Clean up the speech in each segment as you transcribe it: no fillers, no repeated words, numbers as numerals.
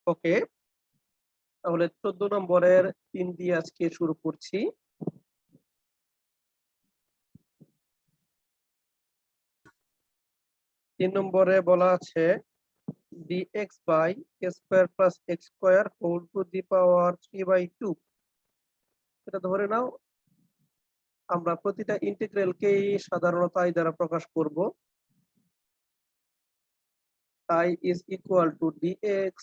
ওকে, তাহলে 14 নম্বরের 3 দিয়ে আজকে শুরু করছি। তিন নম্বরে বলা আছে dx by a square plus x square whole to the power 3/2। এটা ধরে নাও আমরা প্রতিটা ইন্টিগ্রালকেই সাধারণত i দ্বারা প্রকাশ করব। i is equal to dx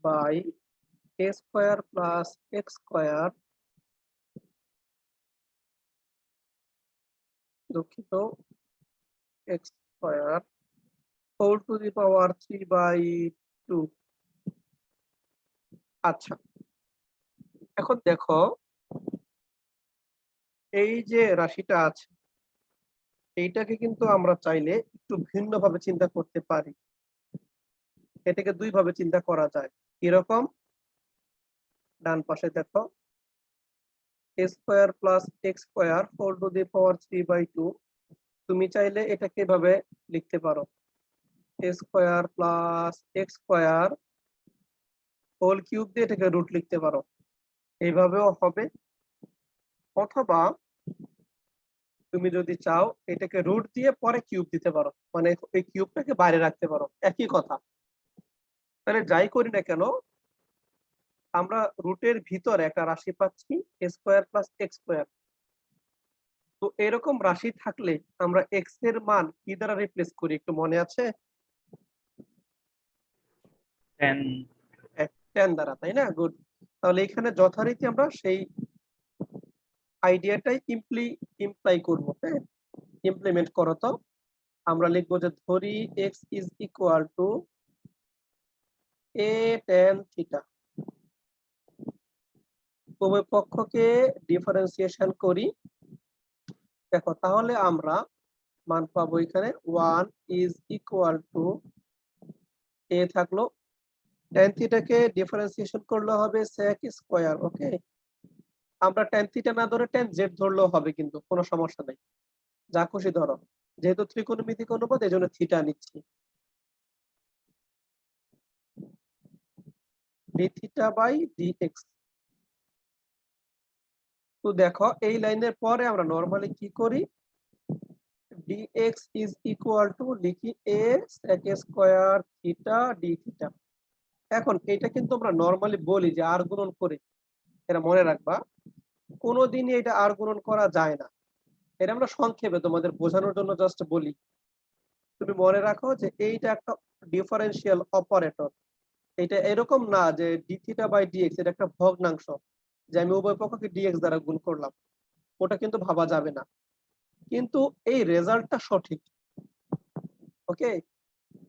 by a square plus x square, দুঃখিত, x square whole to the power 3/2। আচ্ছা, এখন দেখো এই যে রাশিটা আছে এইটাকে কিন্তু আমরা চাইলে একটু ভিন্নভাবে চিন্তা করতে পারি। এটাকে দুই ভাবে চিন্তা করা যায়। এরকম, ডান পাশে দেখো a square plus x square whole to the power 3/2। তুমি চাইলে এটাকে এভাবে লিখতে পারো a square plus x square whole cube দিয়ে এটাকে রুট লিখতে পারো, এইভাবেও হবে। অথবা তুমি যদি চাও এটাকে রুট দিয়ে পরে কিউব দিতে পারো, মানে এই কিউবটাকে বাইরে রাখতে পারো, একই কথা। তাহলে যাই করি না কেন আমরা রুটের ভিতরে একটা রাশি পাচ্ছি a square plus x square। তো এরকম রাশি থাকলে আমরা x এর মান কি দ্বারা রিপ্লেস করি একটু মনে আছে? 10 দ্বারা, তাই না? গুড। তাহলে এখানে যথারীতি আমরা সেই আইডিয়াটাই ইমপ্লাই করব। হ্যাঁ, ইমপ্লিমেন্ট করো। তো আমরা লিখবো যে ধরি x is equal two a tan theta. উভয় পক্ষকে ডিফারেন্সিয়েশন করি। দেখো তাহলে আমরা মান পাবো এখানে 1 ইজ ইকুয়াল টু a থাকলো, tan থিটাকে ডিফারেন্সিয়েশন করলে হবে sec স্কয়ার। ওকে, আমরা tan থিটা না ধরে tan z ধরলেও হবে, কিন্তু কোনো সমস্যা নাই, যা খুশি ধরো। যেহেতু ত্রিকোণমিতিক অনুপাত এজন্য থিটা নিচ্ছি। d theta by dx। তো দেখো এই লাইনের পরে আমরা নরমালি কি করি, dx ইজ ইকুয়াল টু লিখি a sec square theta d theta. এখন এটা কিন্তু আমরা নরমালি বলি যে আর গুণন করে, এটা মনে রাখবা, কোনোদিনই এটা আর গুণন করা যায় না। এটা আমরা সংক্ষেপে তোমাদের বোঝানোর জন্য জাস্ট বলি। তুমি মনে রাখো যে এইটা একটা ডিফারেন্সিয়াল অপারেটর। এটা এরকম না যে d থিটা বাই dx এটা একটা ভগ্নাংশ যে আমি উভয় পক্ষকে dx দ্বারা গুণ করলাম, ওটা কিন্তু ভাবা যাবে না। কিন্তু এই রেজাল্টটা সঠিক। ওকে,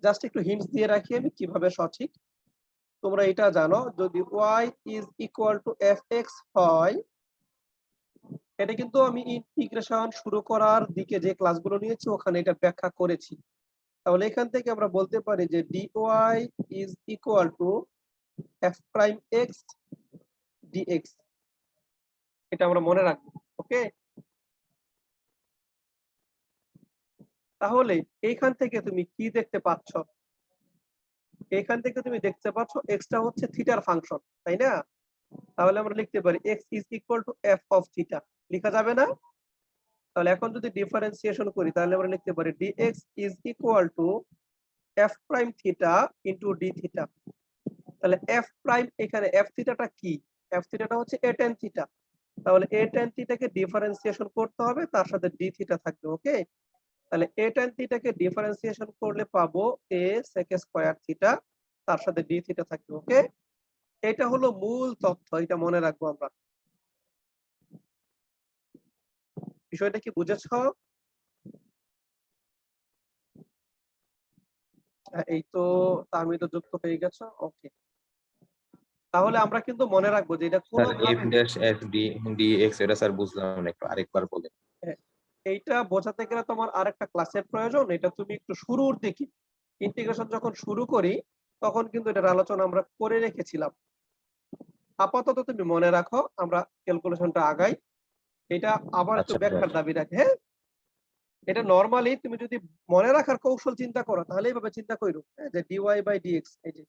জাস্ট একটু হিন্টস দিয়ে রাখি আমি কিভাবে সঠিক। তোমরা এটা জানো যদি y is equal two fx হয়, এটা কিন্তু আমি ইন্টিগ্রেশন শুরু করার দিকে যে ক্লাসগুলো নিয়েছি ওখানে এটা ব্যাখ্যা করেছি। তাহলে এখান থেকে আমরা বলতে পারি যে dy is equal two f prime x dx। এটা আমরা মনে রাখবো। ওকে, তাহলে এইখান থেকে তুমি কি দেখতে পাচ্ছ? এখান থেকে তুমি দেখতে পাচ্ছ এক্সটা হচ্ছে থিটার ফাংশন, তাই না? তাহলে আমরা লিখতে পারি x is equal two f of theta, লেখা যাবে না? তাহলে এখন যদি ডিফারেন্সিয়েশন করি তাহলে আমরা লিখতে পারি dx is equal two f prime theta into d theta. তাহলে f প্রাইম, এখানে f থিটাটা কি? f থিটাটা হচ্ছে a tan থিটা। তাহলে a tan থিটাকে ডিফারেন্সিয়েশন করতে হবে, তার সাথে d থিটা থাকবে। ওকে, তাহলে a tan থিটাকে ডিফারেন্সিয়েশন করলে পাবো a sec স্কয়ার থিটা, তার সাথে d থিটা থাকবে। ওকে, এটা হলো মূল তথ্য, এটা মনে রাখবো আমরা। বিষয়টা কি বুঝেছো? এই তো তাহমিদ যুক্ত হয়ে গেছো। ওকে, তাহলে আমরা কিন্তু মনে রাখবো যে এটা স্যার কোনোভাবে, f dash f d dx এটা স্যার বুঝলাম না, একটু আরেকবার বলেন। এইটা বোঝাতে গেলে তোমার আরেকটা ক্লাসের প্রয়োজন। এটা তুমি একটু শুরুর দিকে ইন্টিগ্রেশন যখন শুরু করি তখন কিন্তু এটার আলোচনা আমরা করে রেখেছিলাম। আপাতত তুমি মনে রাখো, আমরা ক্যালকুলেশনটা আগাই। এটা আবার একটু আচ্ছা ব্যাখ্যার দাবি রাখে। হ্যাঁ, এটা নরমালি তুমি যদি মনে রাখার কৌশল চিন্তা করো তাহলে এইভাবে চিন্তা করো যে dy বাই dx, এই যে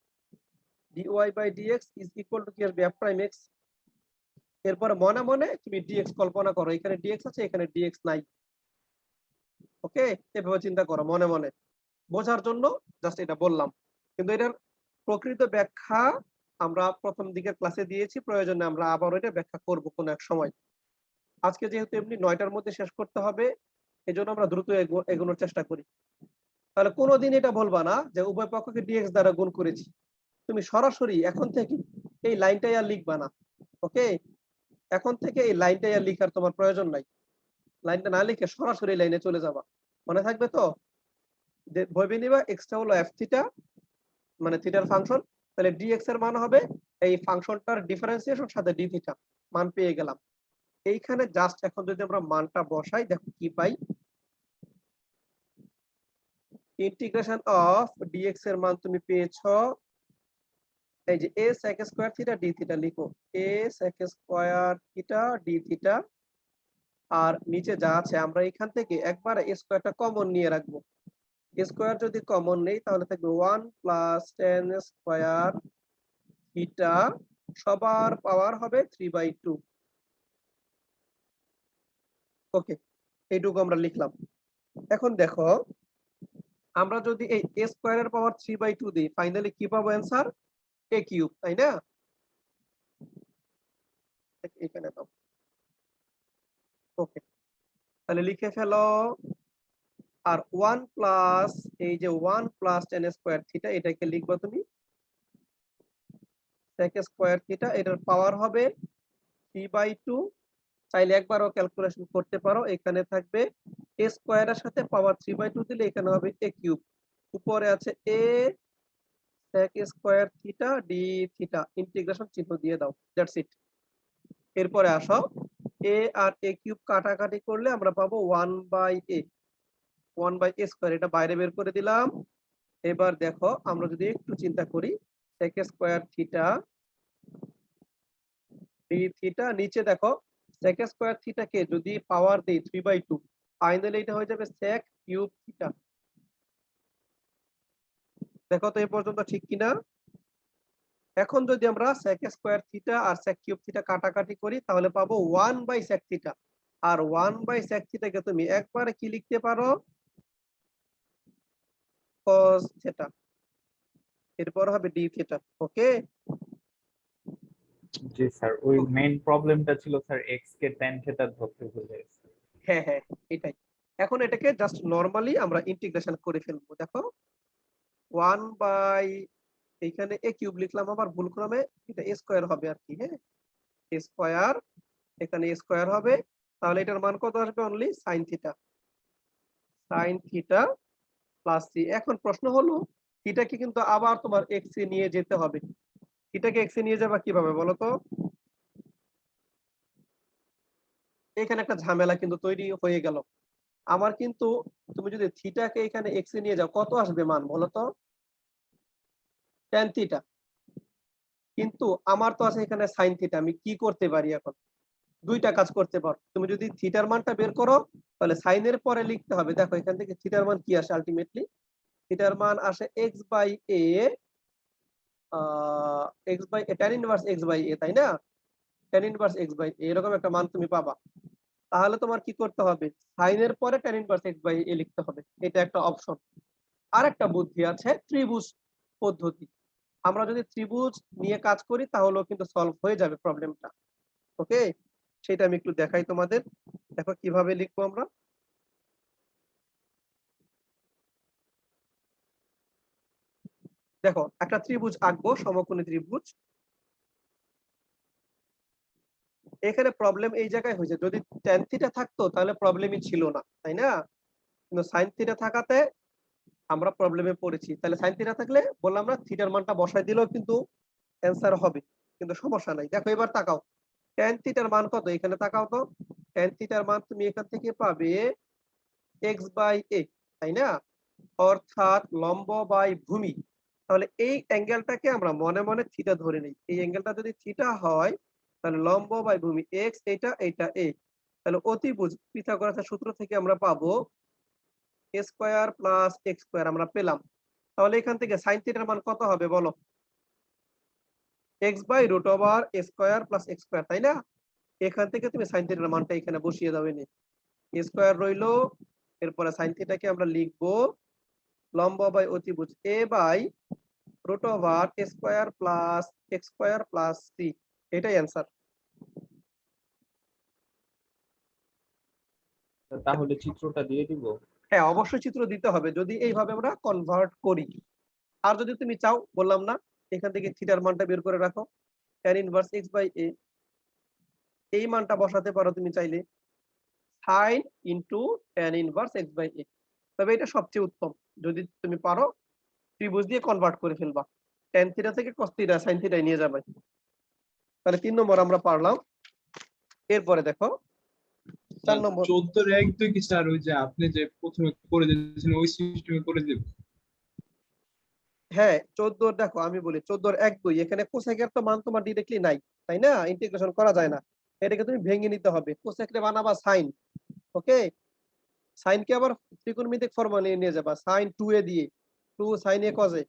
dy by dx is equal to কি আসবে f প্রাইম x। এরপরে মনে মনে তুমি dx কল্পনা করো, এখানে dx আছে এখানে dx নাই। ওকে, এভাবে চিন্তা করো মনে মনে, বোঝার জন্য জাস্ট এটা বললাম। কিন্তু এটার প্রকৃত ব্যাখ্যা আমরা প্রথম দিকের ক্লাসে দিয়েছি, প্রয়োজনে আমরা আবার এটা ব্যাখ্যা করব কোনো এক সময়। আজকে যেহেতু এমনি 9টার মধ্যে শেষ করতে হবে, এজন্য আমরা দ্রুত এগোনোর চেষ্টা করি। তাহলে কোনোদিন এটা বলবা না যে উভয় পক্ষকে dx দ্বারা গুণ করেছি। তুমি সরাসরি এখন থেকে এই লাইনটাই আর লিখবা না। ওকে, এখন থেকে এই লাইনটাই আর লিখার তোমার প্রয়োজন নাই। লাইনটা না লিখে সরাসরি লাইনে চলে যাবা। মনে থাকবে তো? ভেবে নিবা এক্সটা হলো f থিটা, মানে থিটার ফাংশন। তাহলে dx এর মান হবে এই ফাংশনটার ডিফারেন্সিয়েশন সাথে d থিটা, মান পেয়ে গেলাম। এইখানে জাস্ট এখন যদি আমরা মানটা বসাই, দেখো কি পাই। ইন্টিগ্রেশন অফ dx এর মান তুমি পেয়েছো এই যে a sec square theta d theta, লিখো a sec square theta d theta. আর নিচে যা আছে আমরা এখান থেকে একবার a স্কয়ারটা কমন নিয়ে রাখবো। a স্কয়ার যদি কমন নেই তাহলে থাকবে 1 প্লাস tan স্কয়ার থিটা, সবার পাওয়ার হবে 3/2। ওকে, এইটুকু আমরা লিখলাম। এখন দেখো আমরা যদি এই a স্কয়ারের পাওয়ার 3/2 দিই, ফাইনালি কি পাবো অ্যান্সার? a কিউব, তাই না? এখানে দাও। ওকে, তাহলে লিখে ফেলো। আর 1 প্লাস এই যে 1 প্লাস tan স্কয়ার থিটা, এটাকে লিখবা তুমি sec স্কয়ার থিটা, এটার পাওয়ার হবে 3/2। চাইলে একবারও ক্যালকুলেশন করতে পারো। এখানে থাকবে a স্কয়ারের সাথে পাওয়ার 3/2 দিলে এখানে হবে a কিউব। উপরে আছে a sec square theta d theta, integration চিহ্ন দিয়ে দাও, দ্যাটস ইট। এরপরে আসো, a আর a কিউব কাটাকাটি করলে আমরা পাবো 1/a, 1/a স্কয়ার, এটা বাইরে বের করে দিলাম। এবার দেখো আমরা যদি একটু চিন্তা করি, sec square theta d theta, নিচে দেখো sec স্কয়ার থিটাকে যদি পাওয়ার দেই 3/2, ফাইনালি এটা হয়ে যাবে sec কিউব থিটা। দেখো তো এই পর্যন্ত ঠিক কিনা? এখন যদি আমরা sec স্কয়ার থিটা আর sec কিউব থিটা কাটাকাটি করি তাহলে পাবো 1/sec থিটা। আর 1/sec থিটাকে তুমি একবারে কি লিখতে পারো? cos theta. এরপর হবে d থিটা। ওকে, জি স্যার, ওই মেইন প্রবলেমটা ছিল স্যার এক্স কে tan থিটা ধরতে ভুলে গেছি। হ্যাঁ হ্যাঁ, এটাই। এখন এটাকে জাস্ট নরমালি আমরা ইন্টিগ্রেশন করে ফেলবো। দেখো 1 বাই, এইখানে a কিউব লিখলাম আবার ভুলক্রমে, এটা a স্কয়ার হবে আর কি। হ্যাঁ, a স্কয়ার, এখানে a স্কয়ার হবে। তাহলে এটার মান কত আসবে? Only sin theta, sin theta plus c। এখন প্রশ্ন হলো থিটাকে কিন্তু আবার তোমার x এ নিয়ে যেতে হবে। থিটাকে x এ নিয়ে যাবা কিভাবে বলো তো? এখানে একটা ঝামেলা কিন্তু তৈরি হয়ে গেল আমার। কিন্তু তুমি যদি থিটাকে এখানে x এ নিয়ে যাও, কত আসবে মান বলো তো? tan theta. কিন্তু আমার তো আছে এখানে sin থিটা, আমি কি করতে পারি এখন? দুইটা কাজ করতে পারো। তুমি যদি থিটার মানটা বের করো তাহলে sin এর পরে লিখতে হবে, দেখো এখান থেকে থিটার মান কি আসে আলটিমেটলি? থিটার মান আসে x by a, x by tan inverse x by a, তাই না? tan inverse x by a এরকম একটা মান তুমি পাবা। তাহলে তোমার কি করতে হবে? sin এর পরে tan inverse x by a লিখতে হবে। এটা একটা অপশন। আরেকটা বুদ্ধি আছে, ত্রিভুজ পদ্ধতি। আমরা যদি ত্রিভুজ নিয়ে কাজ করি তাহলেও কিন্তু সলভ হয়ে যাবে প্রবলেমটা। ওকে, সেটা আমি একটু দেখাই তোমাদের। দেখো কিভাবে লিখবো আমরা। দেখো একটা ত্রিভুজ আঁকবো, সমকোণী ত্রিভুজ। এখানে প্রবলেম এই জায়গায় হয়েছে, যদি tan থিটা থাকতো তাহলে প্রবলেমই ছিল না, তাই না? কিন্তু sin থিটা থাকাতে আমরা প্রবলেমে পড়েছি। তাহলে sin থিটা থাকলে বললাম না, থিটার মানটা বসাই দিলেও কিন্তু অ্যান্সার হবে, কিন্তু সমস্যা নাই। দেখো এবার তাকাও, tan থিটার মান কত? এখানে তাকাও তো, tan থিটার মান তুমি এখান থেকে পাবে x বাই a, তাই না? অর্থাৎ লম্ব বাই ভূমি। তাহলে এই অ্যাঙ্গেলটাকে আমরা মনে মনে থিটা ধরে নিই। এই অ্যাঙ্গেলটা যদি থিটা হয় তাহলে লম্ব বাই ভূমি x, এটা a। তাহলে অতিভুজ পিথাগোরাসের সূত্র থেকে আমরা পাবো a square plus x square, আমরা পেলাম। তাহলে এখান থেকে sin থিটার মান কত হবে বলো? X by root over a square plus x square, তাই না? এখান থেকে তুমি সাইন থিটার মানটা এখানে বসিয়ে দাও, এনে এ স্কোয়ার রইলো, এরপরে সাইন থিটাকে আমরা লিখবো লম্ব বাই অতিভুজ a by root over a square plus x square plus c, এটাই অ্যান্সার। তাহলে চিত্রটা দিয়ে দিব। হ্যাঁ, অবশ্যই চিত্র দিতে হবে যদি এইভাবে আমরা কনভার্ট করি। আর যদি তুমি চাও, বললাম না, এখান থেকে থিটার মানটা বের করে রাখো, tan inverse x by a, এই মানটা বসাতে পারো তুমি চাইলে, sin into tan inverse x by a। তবে এটা সবচেয়ে উত্তম, যদি তুমি পারো ত্রিভুজ দিয়ে কনভার্ট করে ফেলবা, tan থিটা থেকে cos থিটা sin থিটায় নিয়ে যাবে। তাহলে 3 নম্বর আমরা পারলাম। এরপরে দেখো 4 নম্বর। 14-1-2 কি স্যার, ওই যে আপনি যে প্রথমে করে দিয়েছেন ওই সিস্টেমে করে দেব? হ্যাঁ, 14 দেখো আমি বলি 14 1 2, এখানে কোসেকের তো মান তোমার ডিরেক্টলি নাই, তাই না? ইন্টিগ্রেশন করা যায় না, এটাকে তুমি ভেঙে নিতে হবে, কোসেকরে বানাবা সাইন। ওকে, সাইনকে আবার ত্রিকোণমিতিক ফর্মুলা নিয়ে যাবা, সাইন 2a দিয়ে, 2 sin a cos a।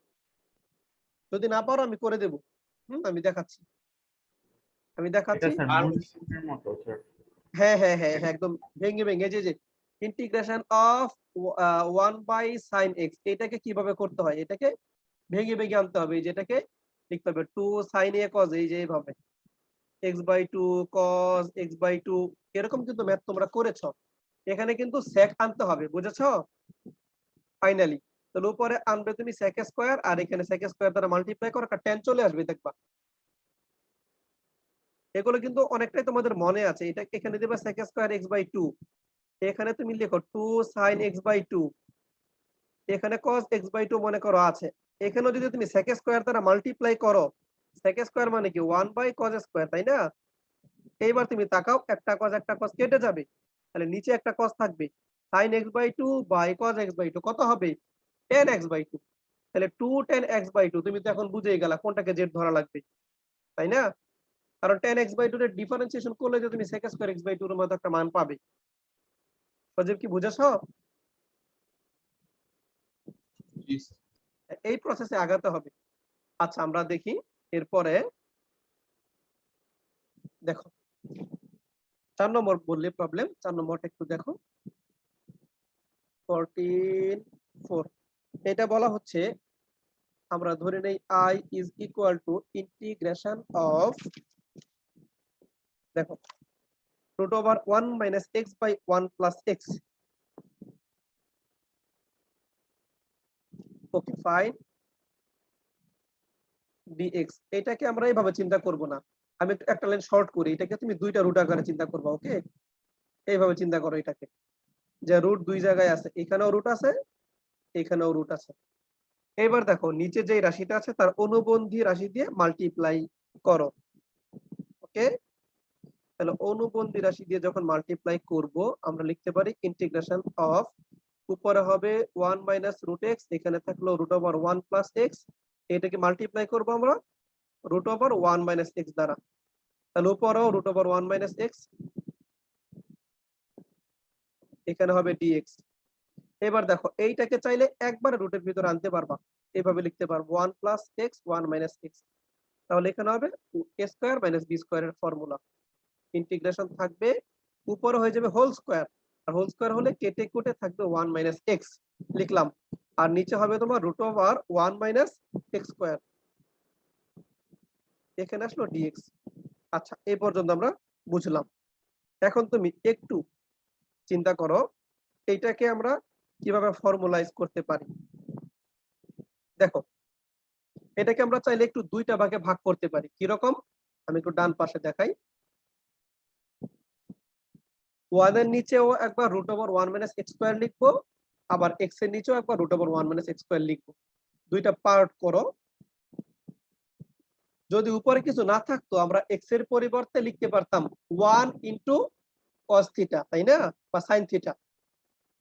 যদি না পারো আমি করে দেব, আমি দেখাচ্ছি, এটা স্যার আর মূল সূত্রের মতো স্যার। হ্যাঁ হ্যাঁ হ্যাঁ হ্যাঁ, একদম ভেঙে ভেঙে, যে integration of 1 by sin x, এটাকে কিভাবে করতে হয়, এটাকে ভেঙে ভেঙে আনতে হবে, যেটাকে লিখতে হবে 2 sin a cos, এই যে এইভাবে x by 2 cos x by 2, এরকম কিন্তু ম্যাথ তোমরা করেছো। এখানে কিন্তু sec আনতে হবে, বুঝেছো? ফাইনালি তাহলে উপরে আনবে তুমি sec স্কয়ার, আর এখানে sec স্কয়ার দ্বারা মাল্টিপ্লাই করো, tan চলে আসবে, দেখবা এগুলো কিন্তু অনেকটাই তোমাদের মনে আছে। এটা এখানে দেবে sec স্কয়ার x বাই 2, এখানে তুমি লিখো 2 sin x বাই 2, এখানে cos x বাই 2 মনে করো আছে, এখানেও যদি তুমি sec স্কয়ার দ্বারা মাল্টিপ্লাই করো, sec স্কয়ার মানে কি 1 বাই cos স্কয়ার, তাই না? এইবার তুমি তাকাও, একটা cos কেটে যাবে, তাহলে নিচে একটা cos থাকবে, sin x by 2 by cos x by 2 কত হবে? tan x by 2। তাহলে 2 tan x বাই 2, তুমি তো এখন বুঝেই গেলা কোনটাকে z ধরা লাগবে, তাই না? কারণ tan x বাই 2 এর ডিফারেন্সিয়েশন করলে যে তুমি sec স্কয়ার x বাই 2 এর মতো একটা মান পাবে। সজীব কি বুঝেছো? এই প্রসেসে আগাতে হবে। আচ্ছা আমরা দেখি এরপরে, দেখো 4 নম্বর বললে প্রবলেম, 4 নম্বরটা একটু দেখো 14 এটা বলা হচ্ছে, আমরা ধরে নেই i is equal to integration of, দেখো root over 1 minus x by 1 plus x. Okay fine dx, এটাকে আমরা এইভাবে চিন্তা করব না, আমি একটা লাইন শর্ট করি, এটাকে তুমি দুইটা রুট আকারে চিন্তা করবা। ওকে, এইভাবে চিন্তা করো এটাকে, যে রুট দুই জায়গায় আছে, এখানেও রুট আছে, এখানেও রুট আছে। এবার দেখো নিচে যে রাশিটা আছে তার অনুবন্ধী রাশি দিয়ে মাল্টিপ্লাই করো। ওকে, তাহলে অনুবন্ধী রাশি দিয়ে যখন মাল্টিপ্লাই করব, আমরা লিখতে পারি ইন্টিগ্রেশন অফ, উপরে হবে 1 মাইনাস রুট এক্স, এখানে থাকলো রুট ওভার 1 প্লাস এক্স, এটাকে মাল্টিপ্লাই করব আমরা রুট ওভার 1 মাইনাস এক্স দ্বারা, তাহলে উপরেও রুট ওভার 1 মাইনাস এক্স, এখানে হবে ডিএক্স। এবার দেখো এইটাকে চাইলে একবারে রুটের ভিতরে আনতে পারবা, এইভাবে লিখতে পারবো 1 প্লাস এক্স 1 মাইনাস এক্স, তাহলে এখানে হবে a স্কয়ার মাইনাস বি স্কয়ারের ফর্মুলা, ইন্টিগ্রেশন থাকবে, উপরে হয়ে যাবে হোল স্কয়ার, আর হোল স্কয়ার হলে কেটে কুটে থাকবে 1 মাইনাস এক্স লিখলাম, আর নিচে হবে তোমার root over 1 minus x square, এখানে আসলো ডিএক্স। আচ্ছা এই পর্যন্ত আমরা বুঝলাম। এখন তুমি একটু চিন্তা করো এইটাকে আমরা কিভাবে ফর্মুলাইজ করতে পারি। দেখো এটাকে আমরা চাইলে একটু দুইটা ভাগে ভাগ করতে পারি, কিরকম আমি একটু ডান পাশে দেখাই, 1 এর নিচেও একবার root over 1 minus x square লিখবো, আবার x এর নিচেও একবার root over 1 minus x square লিখবো, দুইটা পার্ট করো। যদি উপরে কিছু না থাকতো আমরা x এর পরিবর্তে লিখতে পারতাম 1 ইনটু cos থিটা, তাই না, বা sin থিটা,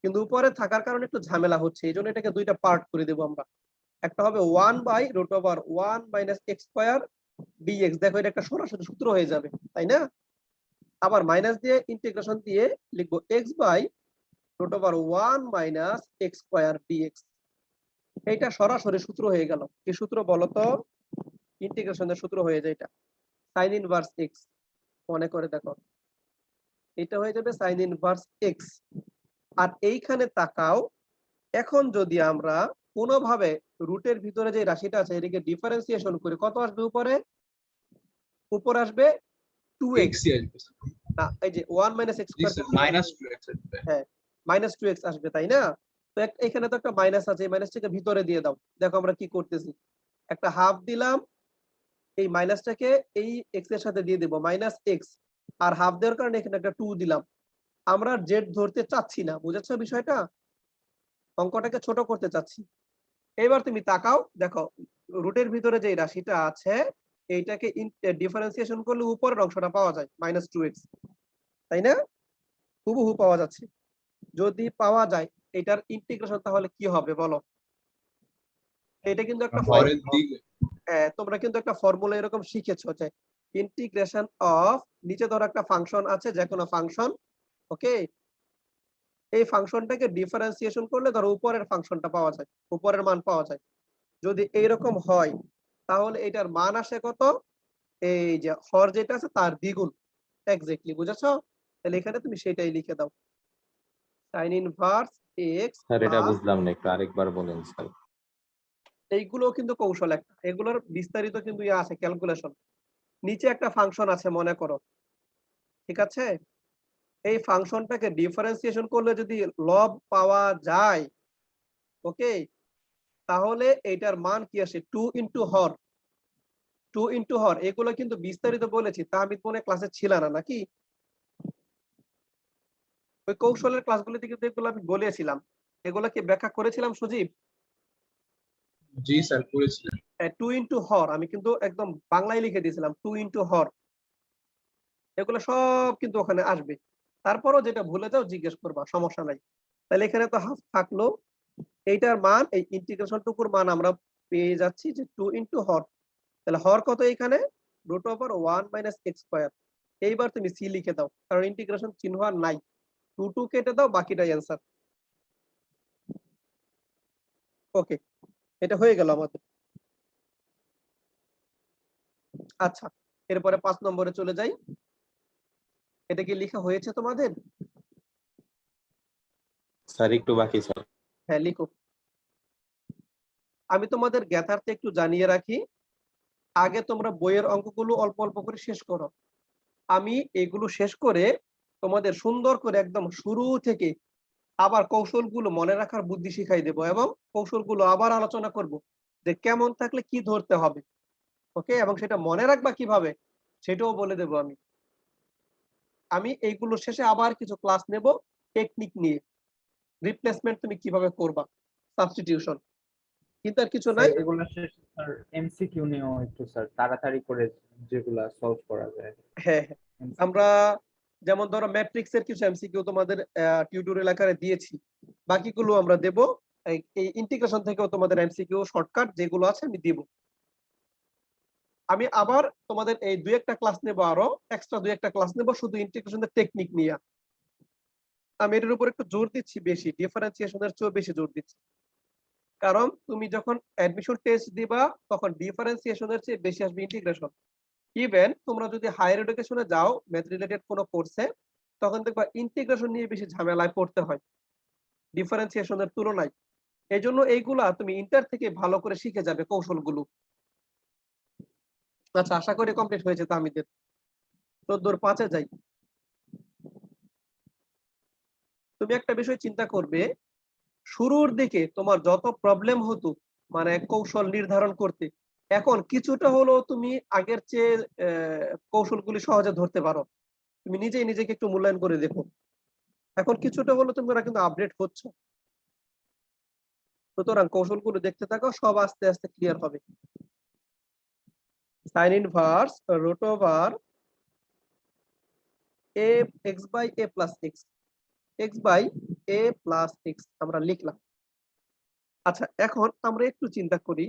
কিন্তু উপরে থাকার কারণে একটু ঝামেলা হচ্ছে, এই জন্য এটাকে দুইটা পার্ট করে দেবো আমরা। একটা হবে 1 by root over 1 minus x square dx, দেখো এটা একটা সরাসরি সূত্র হয়ে যাবে, তাই না? আবার মাইনাস দিয়ে ইন্টিগ্রেশন দিয়ে লিখবো x by root over 1 minus x square dx, এইটা সরাসরি সূত্র হয়ে গেল। কি সূত্র বলো তো? ইন্টিগ্রেশনের সূত্র হয়ে যায় এটা সাইন ইনভার্স এক্স, মনে করে দেখো এটা হয়ে যাবে সাইন ইনভার্স এক্স। আর এইখানে তাকাও, এখন যদি আমরা কোনোভাবে রুটের ভিতরে যে রাশিটা আছে এটাকে ডিফারেন্সিয়েশন করি, কত আসবে উপরে? উপরে আসবে 2x, এক্স ই আসবে স্যার। না এই যে 1 - x জি স্কয়ার, স্যার, মাইনাস 2x আসবে। হ্যাঁ -2x আসবে, তাই না? তো এখানে তো একটা মাইনাস আছে, এই মাইনাসটাকে ভিতরে দিয়ে দাও। দেখো আমরা কি করতেছি, একটা হাফ দিলাম, এই মাইনাসটাকে এই x এর সাথে দিয়ে দেব -x, আর হাফ দেওয়ার কারণে এখানে একটা 2 দিলাম। আমরা জেড ধরতে চাচ্ছি না, বুঝেছো বিষয়টা? অঙ্কটাকে ছোট করতে চাচ্ছি। এবার তুমি তাকাও, দেখো রুটের ভিতরে যে রাশিটা আছে এইটাকে ডিফারেন্সিয়েশন করলে উপরের অংশটা পাওয়া যায় -2x, তাই না? হুবহু পাওয়া যাচ্ছে। যদি পাওয়া যায় এটার ইন্টিগ্রেশন তাহলে কি হবে বলো? এটা কিন্তু একটা হরের দিকে তোমরা কিন্তু একটা ফর্মুলা এরকম শিখেছো যে ইন্টিগ্রেশন অফ, নিচে ধরো একটা ফাংশন আছে, যে কোনো ফাংশন, ওকে, এই ফাংশনটাকে ডিফারেন্সিয়েশন করলে ধরো উপরের ফাংশনটা পাওয়া যায়, উপরের মান পাওয়া যায়। যদি এইরকম হয় তাহলে এটার মান আসে কত? এই যে হর যেটা আছে তার দ্বিগুণ, এক্স্যাক্টলি, বুঝেছো? তাহলে এখানে তুমি সেটাই লিখে দাও, sin ইনভার্স x স্যার এটা প্লাস, বুঝলাম না, একটু আরেকবার বলেন স্যার। এইগুলো কিন্তু কৌশল একটা, এগুলোর বিস্তারিত কিন্তু আছে ক্যালকুলেশন। নিচে একটা ফাংশন আছে মনে করো, ঠিক আছে? এই ফাংশনটাকে ডিফারেন্সিয়েশন করলে যদি লব পাওয়া যায়, ওকে, তাহলে এটার মান কি আসে? 2 ইনটু হর, 2 ইনটু হর। এগুলো কিন্তু বিস্তারিত বলেছি, তা আমি মনে ক্লাসে ছিল না নাকি? ওই কৌশলের ক্লাসগুলোতে কিন্তু এগুলো আমি বলেছিলাম, এগুলো কি ব্যাখ্যা করেছিলাম সজীব? জি স্যার করেছিলেন। 2 ইনটু হর আমি কিন্তু একদম বাংলায় লিখে দিয়েছিলাম, 2 ইনটু হর, এগুলো সব কিন্তু ওখানে আসবে। তারপরও যেটা ভুলে যাও জিজ্ঞেস করবা, সমস্যা নাই। তাহলে এখানে তো হাফ থাকলো, এইটার মান, এই ইন্টিগ্রেশন টুকুর মান আমরা পেয়ে যাচ্ছি যে 2 ইনটু হর। তাহলে হর কত এখানে? √1 - x স্কয়ার। এইবার তুমি সি লিখে দাও, কারণ ইন্টিগ্রেশন চিহ্ন আর নাই। 2 কেটে দাও, বাকিটাই অ্যান্সার। ওকে, এটা হয়ে গেল আমাদের। আচ্ছা, এরপরে 5 নম্বরে চলে যাই। এটা কি লেখা হয়েছে তোমাদের? স্যার একটু বাকি স্যার। হ্যাঁ লিখো। আমি তোমাদের জ্ঞাতার্থে একটু জানিয়ে রাখি, আগে তোমরা বইয়ের অঙ্কগুলো অল্প অল্প করে শেষ করো। আমি এগুলো শেষ করে তোমাদের সুন্দর করে একদম শুরু থেকে আবার কৌশলগুলো মনে রাখার বুদ্ধি শিখাই দেব, এবং কৌশলগুলো আবার আলোচনা করব যে কেমন থাকলে কি ধরতে হবে, ওকে, এবং সেটা মনে রাখবা কিভাবে সেটাও বলে দেব আমি। আমি এইগুলো শেষে আবার কিছু ক্লাস নেব টেকনিক নিয়ে, রিপ্লেসমেন্ট তুমি কিভাবে করবা, সাবস্টিটিউশন, কিন্তু আর কিছু স্যার নাই। এগুলো শেষে স্যার এমসিকিউ নিয়েও একটু স্যার তাড়াতাড়ি করে যেগুলা সলভ করা যায়। হ্যাঁ হ্যাঁ, MCQ আমরা যেমন ধরো ম্যাট্রিক্স এর কিছু এমসিকিউ তোমাদের টিউটোরিয়াল আকারে দিয়েছি, বাকিগুলো আমরা দেব। এই ইন্টিগ্রেশন থেকেও তোমাদের এমসিকিউ শর্টকাট যেগুলো আছে আমি দিব। আমি আবার তোমাদের এই দুই একটা ক্লাস নেব, আরো এক্সট্রা দুই একটা ক্লাস নেব শুধু ইন্টিগ্রেশনের টেকনিক নিয়ে। আমি এটার উপর একটু জোর দিচ্ছি বেশি, ডিফারেন্সিয়েশনের চেয়েও বেশি জোর দিচ্ছি, কারণ তুমি যখন অ্যাডমিশন টেস্ট দিবা তখন ডিফারেন্সিয়েশনের চেয়ে বেশি আসবে ইন্টিগ্রেশন। ইভেন তোমরা যদি হায়ার এডুকেশনে যাও ম্যাথ রিলেটেড কোনো কোর্সে, তখন দেখবা ইন্টিগ্রেশন নিয়ে বেশি ঝামেলায় পড়তে হয় ডিফারেন্সিয়েশনের তুলনায়। এই জন্য এইগুলা তুমি ইন্টার থেকে ভালো করে শিখে যাবে কৌশলগুলো। আচ্ছা, আশা করি কমপ্লিট হয়েছে তাহমিদের। 14-5 যাই। তুমি একটা বিষয় চিন্তা করবে, শুরুর দিকে তোমার যত প্রবলেম হতো মানে কৌশল নির্ধারণ করতে, এখন কিছুটা হলেও তুমি আগের চেয়ে কৌশলগুলি সহজে ধরতে পারো। তুমি নিজেই নিজেকে একটু মূল্যায়ন করে দেখো, এখন কিছুটা হলেও তোমরা কিন্তু আপডেট হচ্ছ। সুতরাং কৌশলগুলো দেখতে থাকো, সব আস্তে আস্তে ক্লিয়ার হবে। সাইন ইনভার্স √a(x/a+x), x/a+x আমরা লিখলাম। আচ্ছা, এখন আমরা একটু চিন্তা করি,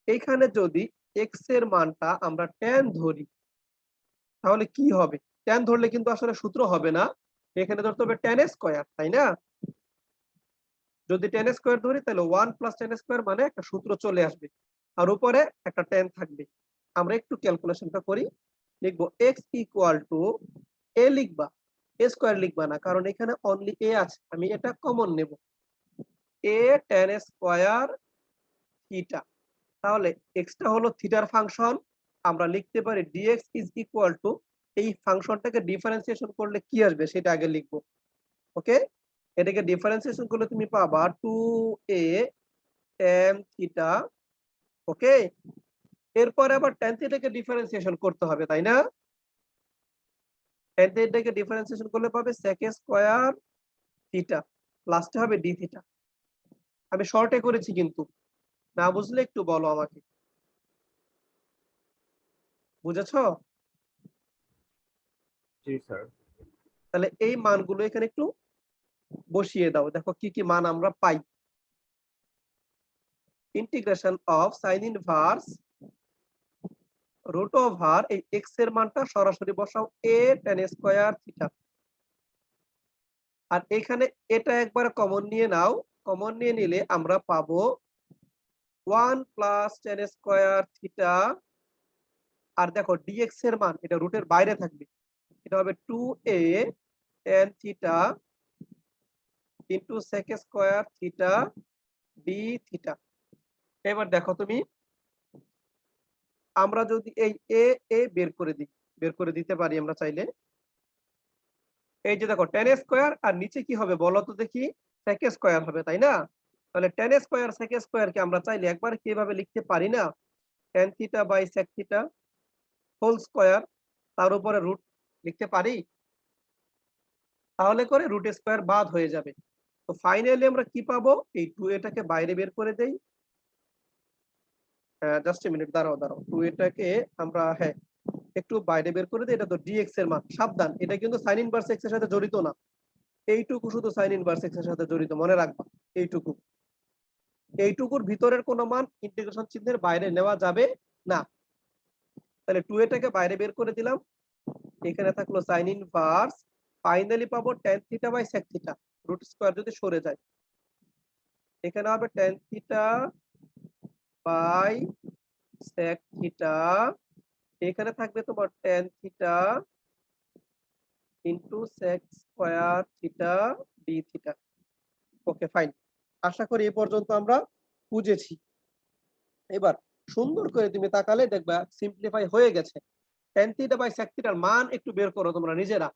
এইখানে যদি x এর মানটা আমরা tan ধরি তাহলে কি হবে? tan ধরলে কিন্তু আসলে সূত্র হবে না, এখানে ধরতে হবে tan স্কয়ার, তাই না? যদি tan স্কয়ার ধরি তাহলে 1 + tan স্কয়ার মানে একটা সূত্র চলে আসবে, আর উপরে একটা tan থাকবে। আমরা একটু ক্যালকুলেশনটা করি, লিখবো x ইকুয়াল টু a লিখবা, a স্কয়ার লিখবা না, কারণ এখানে অনলি a আছে, আমি এটা কমন নেব, a tan স্কয়ার থিটা। তাহলে x টা হলো থিটার ফাংশন, আমরা লিখতে পারি dx ইজ ইকুয়াল টু, এই ফাংশনটাকে ডিফারেন্সিয়েশন করলে কি আসবে সেটা আগে লিখবো। ওকে, এটাকে ডিফারেন্সিয়েশন করলে তুমি পাবা 2a tan থিটা। ওকে, এরপর আবার tan থিটাকে ডিফারেন্সিয়েশন করতে হবে, তাই না? tan থিটাকে ডিফারেন্সিয়েশন করলে পাবে sec স্কয়ার থিটা, লাস্টে হবে d থিটা। আমি শর্টে করেছি, কিন্তু না বুঝলে একটু বলো আমাকে, বুঝেছো? জি স্যার। তাহলে এই মানগুলো এখানে একটু বসিয়ে দাও, দেখো কি কি মান আমরা পাই। Integration of sine inverse root over এই x এর মানটা সরাসরি বসাও a tan স্কয়ার থিটা, আর এখানে এটা একবার কমন নিয়ে নাও, কমন নিয়ে নিলে আমরা পাবো 1 প্লাস tan স্কয়ার থিটা, আর দেখো dx এর মান এটা রুটের বাইরে থাকবে, এটা হবে 2a tan theta into sec square theta d theta. এবার দেখো তুমি, আমরা যদি এই a বের করে দিতে পারি আমরা চাইলে, এই যে দেখো tan স্কয়ার আর নিচে কি হবে বলো তো দেখি, sec স্কয়ার হবে, তাই না? তাহলে tan স্কয়ার sec স্কয়ার কে আমরা চাইলে একবার কিভাবে লিখতে পারি না, tan theta by sec theta whole square, তার উপরে রুট লিখতে পারি, তাহলে করে রুট স্কয়ার বাদ হয়ে যাবে। তো ফাইনালি আমরা কি পাবো, এই 2 এটাকে বাইরে বের করে দেই, জাস্ট এ মিনিট, দাঁড়াও 2 এটাকে আমরা একটু বাইরে বের করে দিই, এটা তো dx এর মান, সাবধান এটা কিন্তু sin ইনভার্স x এর সাথে জড়িত না, এইটুকু শুধু sin ইনভার্স x এর সাথে জড়িত, মনে রাখবা এইটুকুর ভিতরের কোনো মান ইন্টিগ্রেশন চিহ্নের বাইরে নেওয়া যাবে না। তাহলে 2 এটাকে বাইরে বের করে দিলাম, এখানে থাকলো sin ইনভার্স, ফাইনালি পাবো tan theta by sec theta, root square যদি সরে যায়, এখানে হবে tan theta by sec theta, এখানে থাকবে তোমার tan theta into sec square theta d theta. Okay fine, আশা করি এই পর্যন্ত আমরা বুঝেছি। এবার সুন্দর করে তুমি তাকালে দেখবা সিম্পলিফাই হয়ে গেছে। tan থিটা বাই sec থিটার মান একটু বের করো তোমরা নিজেরা,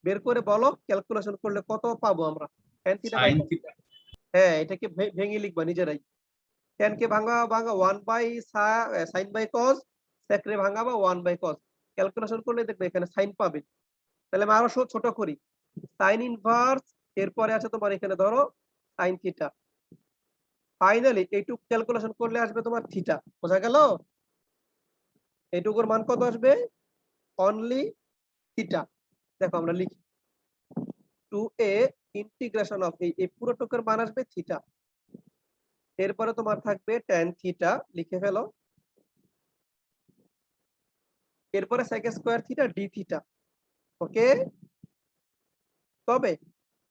বের করে বলো ক্যালকুলেশন করলে কত পাবো আমরা। tan theta by sine theta এটাকে ভেঙে লিখবা নিজেরাই, tan কে ভাঙা 1 by sin by cos, sec রে ভাঙাবা 1 বাই cos, ক্যালকুলেশন করলে দেখবে এখানে sin পাবে। তাহলে আমি আরো ছোট করি, sin ইনভার্স, এরপরে আছে তোমার এখানে ধরো sin থিটা, ফাইনালি এইটুকু ক্যালকুলেশন করলে আসবে তোমার থিটা, বোঝা গেল? এইটুকুর মান কত আসবে, অনলি থিটা। দেখো আমরা লিখি 2a ইন্টিগ্রেশন অফ এই পুরোটুকুর মান আসবে থিটা, এরপরে তোমার থাকবে tan থিটা, লিখে ফেলো, এরপরে sec square theta d theta. Okay, তবে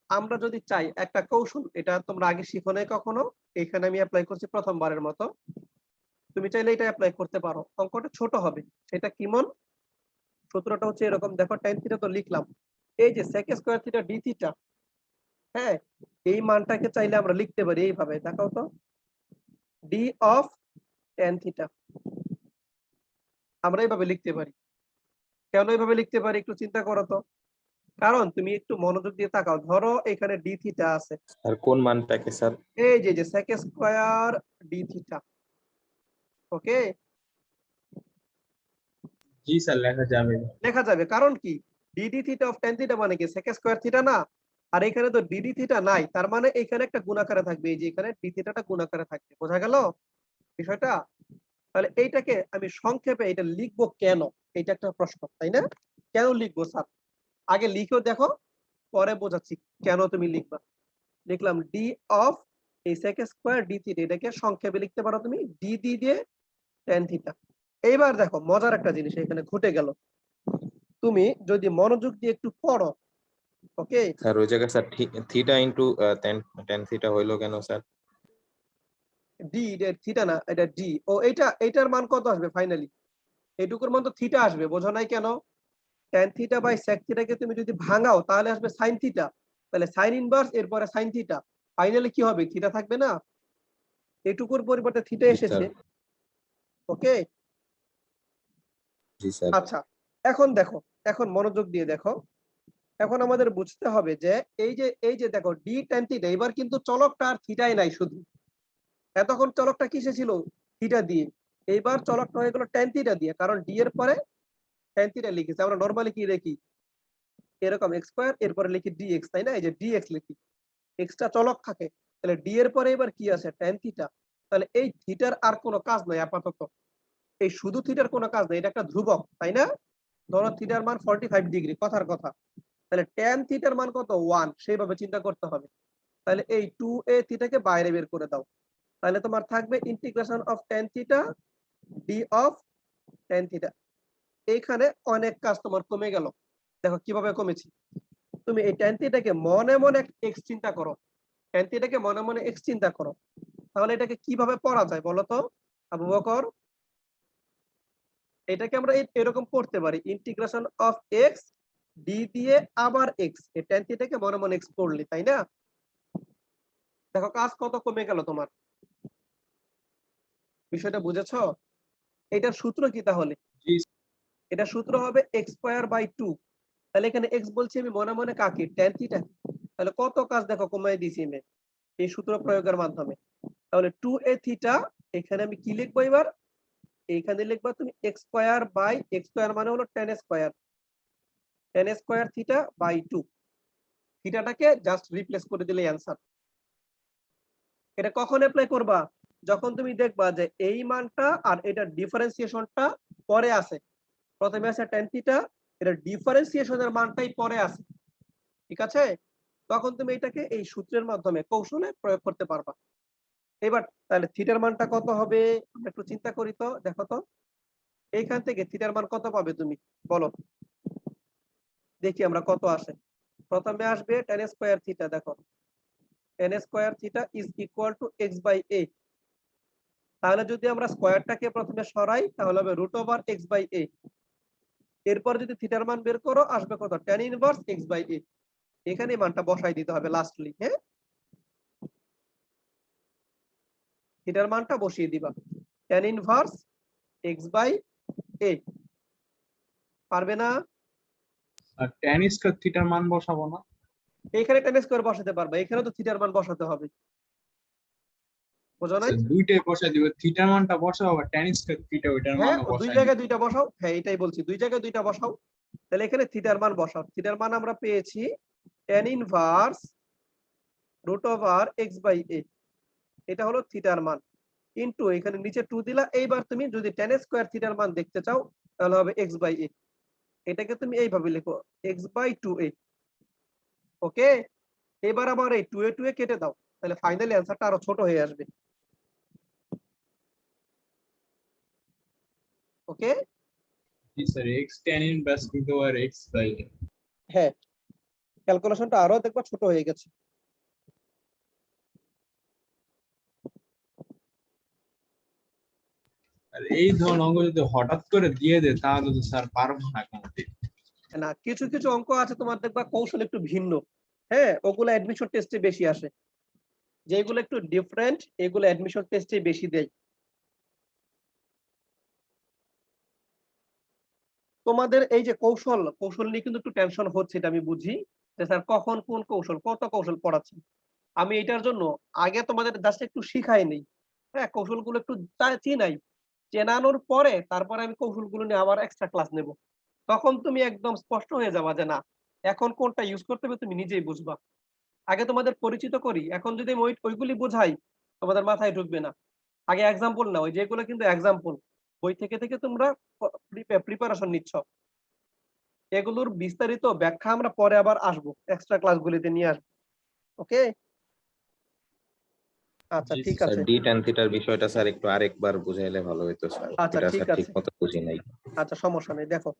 আমরা যদি চাই একটা কৌশল, এটা তোমরা আগে শিখো নাই কখনো, এখানে আমি অ্যাপ্লাই করছি প্রথমবারের মতো, তুমি চাইলে এটা অ্যাপ্লাই করতে পারো, অঙ্কটা ছোট হবে। সেটা কেমন, সূত্রটা হচ্ছে এরকম, দেখো tan থিটা তো লিখলাম, এই যে sec square theta d theta, এই মানটাকে চাইলে আমরা লিখতে পারি এইভাবে, দেখাও তো, d অফ tan থিটা, আমরা এইভাবে লিখতে পারি। কেন এইভাবে লিখতে পারি একটু চিন্তা করো তো, কারণ তুমি একটু মনোযোগ দিয়ে তাকাও, ধরো এখানে d থিটা আছে, আর কোন মানটাকে স্যার? এই যে sec স্কয়ার d থিটা। ওকে, জি স্যার লেখা যাবে। লেখা যাবে, কারণ কি d theta of tan theta মানে কি sec স্কয়ার থিটা না, আর এখানে তো d থিটা নাই, তার মানে এখানে একটা গুণাকারে থাকবে, এই যে এখানে d থিটাটা গুণাকারে থাকবে, বোঝা গেল বিষয়টা? তাহলে এইটাকে আমি সংক্ষেপে এটা লিখবো কেন, এটা একটা প্রশ্ন, তাই না? কেন লিখবো স্যার, আগে লিখেও দেখো, পরে বোঝাচ্ছি কেন তুমি লিখবা। লিখলাম d অফ এই sec স্কয়ার d থিটা, এটাকে সংক্ষেপে লিখতে পারো তুমি d দিয়ে tan থিটা। এইবার দেখো মজার একটা জিনিস এখানে ঘটে গেল, তুমি যদি মনোযোগ দিয়ে একটু পড়ো, ওকে, স্যার ওই জায়গায় sir theta into tan theta হইলো কেন স্যার? ডি, থিটা না, এটা ডি। ও এইটার মান কত আসবে ফাইনালি? এইটুকুর মান তো থিটা আসবে, বোঝো নাই কেন? tan থিটা বাই sec থিটাকে তুমি যদি ভাঙাও তাহলে আসবে sin থিটা, তাহলে sin ইনভার্স এরপরে sin থিটা, ফাইনালি কি হবে? থিটা থাকবে না? এইটুকুর পরিবর্তে থিটা জি এসেছে। স্যার। ওকে, জি স্যার। আচ্ছা এখন দেখো, এখন মনোযোগ দিয়ে দেখো, এখন আমাদের বুঝতে হবে যে এই যে দেখো ডি tan থিটা, এবার কিন্তু চলকটা আর থিটাই নাই শুধু, এতক্ষণ চলকটা কিসে ছিল? থিটা দিয়ে, এইবার চলকটা হয়ে গেল tan থিটা দিয়ে, কারণ ডি এর পরে tan থিটা লিখেছি। আমরা নরমালি কি লিখি? এরকম x স্কয়ার এরপরে লিখি dx, তাই না? এই যে dx লিখি, এক্সট্রা চলক থাকে, তাহলে ডি এর পরে এবার কি আছে? tan theta. তাহলে এই থিটার আর কোনো কাজ নাই আপাতত, এই শুধু থিটার কোনো কাজ নাই, এটা একটা ধ্রুবক, তাই না? ধরো থিটার মান 45 ডিগ্রি, কথার কথা, তাহলে tan থিটার মান কত? 1, সেইভাবে চিন্তা করতে হবে। তাহলে এই 2a থিটাকে বাইরে বের করে দাও, তাহলে তোমার থাকবে integration of tan theta D of tan theta. এইখানে অনেক কাজ তোমার কমে গেল। দেখো কিভাবে কমেছি, তুমি এই tan থিটাকে মনে মনে x চিন্তা করো, tan থিটাকে মনে মনে x চিন্তা করো, তাহলে এটাকে কিভাবে পড়া যায় বলো তো আবু বকর? এটাকে আমরা এরকম পড়তে পারি, ইন্টিগ্রেশন অফ x ডি দিয়ে আবার x, এই tan থিটাকে মনে মনে x পড়লি, তাই না? দেখো কাজ কত কমে গেল তোমার, বিষয়টা বুঝেছো? এটার সূত্র কি তাহলে? জি এটা সূত্র হবে x স্কয়ার বাই 2, তাহলে এখানে x বলছি আমি মনে মনে কাকে? tan theta. তাহলে কত কাজ দেখো কমাই দিয়েছি আমি এই সূত্র প্রয়োগের মাধ্যমে। তাহলে 2a থিটা, এখানে আমি কি লিখবো এবার? এইখানে লিখবা তুমি x square by, x square মানে হলো tan square, tan square theta by 2, থিটাটাকে জাস্ট রিপ্লেস করে দিলে অ্যান্সার। এটা কখন অ্যাপ্লাই করবা? যখন তুমি দেখবা যে এই মানটা আর এটা ডিফারেন্সিয়েশনটা পরে আছে, প্রথমে আছে tan থিটা, এটা ডিফারেন্সিয়েশনের মানটাই পরে আছে, ঠিক আছে? তখন তুমি এটাকে এই সূত্রের মাধ্যমে কৌশলে প্রয়োগ করতে পারবা। এবার তাহলে থিটার মানটা কত হবে আমরা একটু চিন্তা করি তো, দেখো তো এইখান থেকে থিটার মান কত পাবে তুমি বলো, দেখি আমরা কত আসে। প্রথমে আসবে tan স্কয়ার থিটা, দেখো tan square theta is equal to x by a, তাহলে যদি আমরা স্কয়ারটাকে প্রথমে সরাই তাহলে হবে root over x by a, এরপর যদি থিটার মান বের করো আসবে কত? tan inverse x by a, এখানে মানটা বসাই দিতে হবে লাস্টলি। হ্যাঁ, থিটার মানটা বসিয়ে দিবা tan inverse x by a, পারবে না? আর tan স্কয়ার থিটার মান বসাবো না? এখানে tan স্কয়ার বসাতে পারবে, এখানে তো থিটার মান বসাতে হবে, বোঝো নাই? দুইটাই বসাই দিব, থিটার মানটা বসাবো আবার tan স্কয়ার থিটা ওইটার হ্যাঁ, মানও দুই বসাই দিব। জায়গায় দুইটা বসাও, হ্যাঁ এটাই বলছি, দুই জায়গায় দুইটা বসাও। তাহলে এখানে থিটার মান বসাও, থিটার মান আমরা পেয়েছি tan inverse root over x by a, এটা হলো থিটার মান, ইনটু এখানে নিচে 2 দিলা। এইবার তুমি যদি tan স্কয়ার থিটার মান দেখতে চাও তাহলে হবে x বাই a, এটাকে তুমি এইভাবে লিখো x বাই 2a। ওকে, এবার আবার এই 2a কেটে দাও, তাহলে ফাইনালি অ্যান্সারটা আরো ছোট হয়ে আসবে। ওকে, জি sir, x tan inverse root over x by a। হ্যাঁ ক্যালকুলেশনটা আরো দেখবা ছোট হয়ে গেছে। আর এই ধরনের অঙ্ক যদি হঠাৎ করে দিয়ে দেয় তাহলে তো স্যার পারবো না কোনটি। না, কিছু কিছু অঙ্ক আছে তোমার দেখবা কৌশল একটু ভিন্ন, হ্যাঁ ওগুলো অ্যাডমিশন টেস্টে বেশি আসে, যেগুলো একটু ডিফারেন্ট এগুলো অ্যাডমিশন টেস্টে বেশি দেয়। তোমাদের এই যে কৌশল, কৌশল নিয়ে কিন্তু একটু টেনশন হচ্ছে, এটা আমি বুঝি যে স্যার কখন কোন কৌশল, কত কৌশল পড়াচ্ছি। আমি এটার জন্য আগে তোমাদের জাস্ট একটু শিখাই নেই, হ্যাঁ কৌশলগুলো একটু চিনাই, চেনানোর পরে তারপরে আমি কৌশলগুলো নিয়ে আবার এক্সট্রা ক্লাস নেব, তখন তুমি একদম স্পষ্ট হয়ে যাবা যে না এখন কোনটা ইউজ করতে হবে তুমি নিজেই বুঝবা। আগে তোমাদের পরিচিত করি, এখন যদি আমি ওইগুলি বোঝাই তোমাদের মাথায় ঢুকবে না। আগে এক্সাম্পল নাও, ওই যেগুলো কিন্তু এক্সাম্পল বই থেকে থেকে তোমরা প্রিপারেশন নিচ্ছ, এগুলোর বিস্তারিত ব্যাখ্যা আমরা পরে আবার আসবো, এক্সট্রা ক্লাসগুলিতে নিয়ে আসবো। ওকে, আচ্ছা জি ঠিক স্যার আছে। ডি ট্যান থিটার বিষয়টা স্যার একটু আরেকবার বুঝাইলে ভালো হতো স্যার, আচ্ছা এটা ঠিক স্যার ঠিক আছে, মতো বুঝি নাই। আচ্ছা সমস্যা নেই, দেখো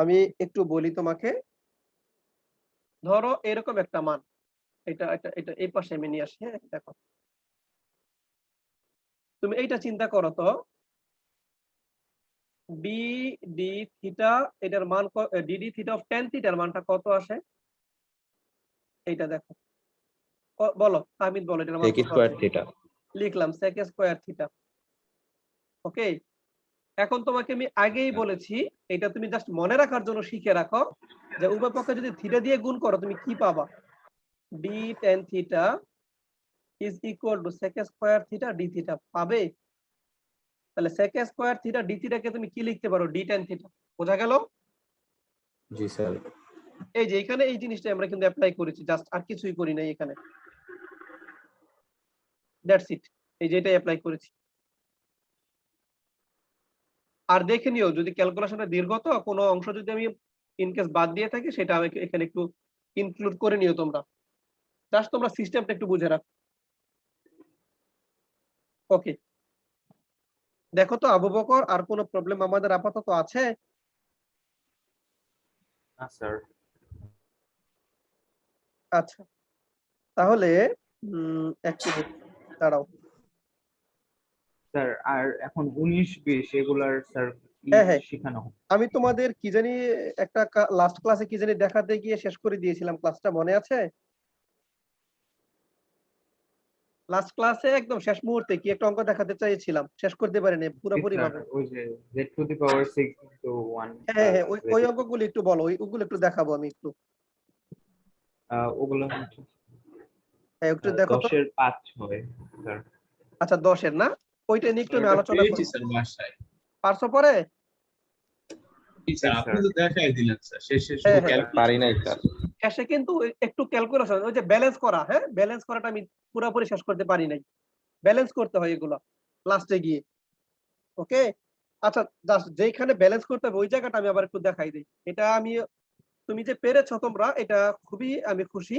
আমি একটু বলি তোমাকে। ধরো এরকম একটা মান, এটা এটা এটা এই পাশে আমি নিয়ে আসি। হ্যাঁ, দেখো তুমি এইটা চিন্তা করো তো, ডি ডি থিটা এটার মান ডিডি থিটা অফ টেন থিটার মানটা কত আসে? এইটা দেখো, বলো তাহমিদ, বলো এটার মান sec কত স্কয়ার আসে? থিটা। লিখলাম sec স্কয়ার থিটা। ওকে, এখন তোমাকে আমি আগেই বলেছি, এটা তুমি জাস্ট মনে রাখার জন্য শিখে রাখো যে উভয় পক্ষে যদি থিটা দিয়ে গুণ করো তুমি কি পাবা, D tan theta is equal two sec square theta D theta পাবে। তাহলে sec স্কয়ার থিটা ডি থিটাকে তুমি কি লিখতে পারো, ডি টেন থিটা। বোঝা গেল? জি স্যার। এই যে এখানে এই জিনিসটা আমরা কিন্তু অ্যাপ্লাই করেছি, জাস্ট আর কিছুই করি নাই এখানে, দ্যাটস ইট, এই যে এটা অ্যাপ্লাই করেছি। আর দেখে নিও যদি ক্যালকুলেশনটা দীর্ঘ তো কোনো অংশ যদি আমি ইনকেস বাদ দিয়ে থাকি সেটা আমি এখানে একটু ইনক্লুড করে নিও তোমরা, জাস্ট তোমরা সিস্টেমটা একটু বুঝে রাখো। ওকে, দেখো তো আবু বকর, আর কোনো প্রবলেম আমাদের আপাতত আছে? না স্যার। আচ্ছা, তাহলে এক মিনিট দাঁড়াও। স্যার আর এখন 19-20 এগুলার স্যার হ্যাঁ হ্যাঁ, শেখানো হবে? আমি তোমাদের কি জানি একটা লাস্ট ক্লাসে কি জানি দেখাতে গিয়ে শেষ করে দিয়েছিলাম, ক্লাসটা মনে আছে? লাস্ট ক্লাসে একদম শেষ মুহূর্তে কি একটা অঙ্ক দেখাতে চাইছিলাম, শেষ করতে পারিনি পুরোপুরি স্যার ভাবে। ওই যে z⁻6 into 1 হ্যাঁ হ্যাঁ, ওই অঙ্কগুলো একটু বলো, ওইগুলো একটু দেখাবো আমি একটু। ওগুলো হচ্ছে হ্যাঁ, একটু দেখো তো। 10-এর 5-6 স্যার। আচ্ছা, 10-এর না, ওইটা নিয়ে একটু আমি ওটা আলোচনা পেয়েছি করি। স্যার বাসায়। পারছো পরে? জি স্যার, জি, আপনি স্যার। তো দেখাই দিলেন স্যার, শেষে হ্যাঁ, শুধু হ্যাঁ। পারি নাই ক্যালকুলেশন। স্যার। শেষে কিন্তু একটু ক্যালকুলেশন, ওই যে ব্যালেন্স করা, হ্যাঁ ব্যালেন্স করাটা আমি পুরোপুরি শেষ করতে পারি নাই, ব্যালেন্স করতে হয় এগুলো লাস্টে গিয়ে। ওকে, আচ্ছা, জাস্ট যেখানে ব্যালেন্স করতে হবে ওই জায়গাটা আমি আবার একটু দেখাই দিই। এটা আমি, তুমি যে পেরেছো তোমরা, এটা খুবই আমি খুশি,